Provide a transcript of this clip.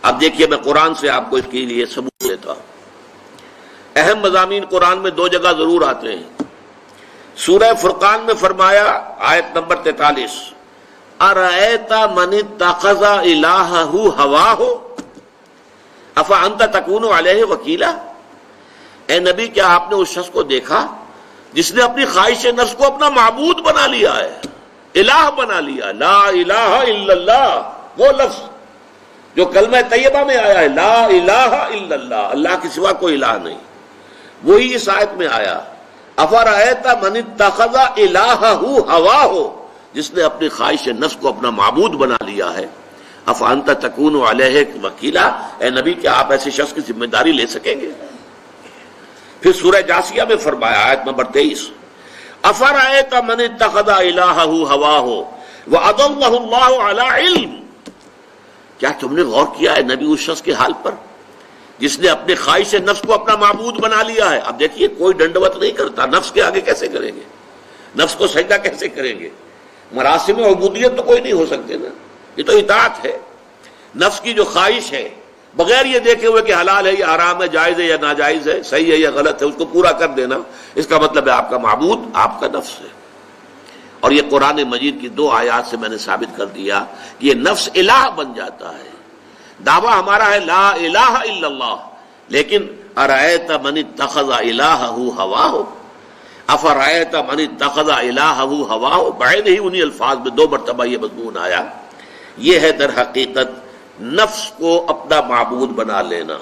اب دیکھیے میں قرآن سے آپ کو اس کے لیے ثبوت دیتا ہوں. اہم مضامین قرآن میں دو جگہ ضرور آتے ہیں. سورہ فرقان میں فرمایا آیت نمبر 43 ارأیت من اتخذ الہہ ہواہ افانت تکون علیہ وکیلا. اے نبی کیا آپ نے اس شخص کو دیکھا جس نے اپنی خواہش نفس کو اپنا معبود بنا لیا ہے، الہ بنا لیا. لا الہ الا اللہ وہ لفظ جو کلمہ طیبہ میں آیا ہے، لا الہ الا اللہ، اللہ کے سوا کوئی الہ نہیں، وہی اس آیت میں آیا. افرأیت من اتخذ الہہ ہواہ، جس نے اپنی خواہش نفس کو اپنا معبود بنا لیا ہے. افانت تکون علیہ وکیلا، اے نبی کیا آپ ایسے شخص کی ذمہ داری لے سکیں گے؟ پھر سورہ جاسیہ میں فرمایا آیت نمبر 23 افرأیت من اتخذ الہہ ہواہ واضلہ اللہ علی علم. کیا تم نے غور کیا ہے نبی اس شخص کے حال پر جس نے اپنے خواہش نفس کو اپنا معبود بنا لیا ہے؟ اب دیکھیے کوئی ڈنڈوت نہیں کرتا، نفس کے آگے کیسے کریں گے؟ نفس کو سجدہ کیسے کریں گے؟ مراسم عبودیت تو کوئی نہیں ہو سکتے نا، یہ تو اطاعت ہے. نفس کی جو خواہش ہے بغیر یہ دیکھے ہوئے کہ حلال ہے یا حرام ہے، جائز ہے یا ناجائز ہے، صحیح ہے یا غلط ہے، اس کو پورا کر دینا، اس کا مطلب ہے آپ کا معبود آپ کا نفس ہے. اور یہ قرآن مجید کی دو آیات سے میں نے ثابت کر دیا کہ یہ نفس الہ بن جاتا ہے. دعویٰ ہمارا ہے لا الہ الا اللہ، لیکن ارأیت من اتخذ الہہ ہواہ افرأیت من اتخذ الہہ ہواہ، بعید ہی انہی الفاظ میں 2 مرتبہ یہ مضمون آیا. یہ ہے در حقیقت نفس کو اپنا معبود بنا لینا.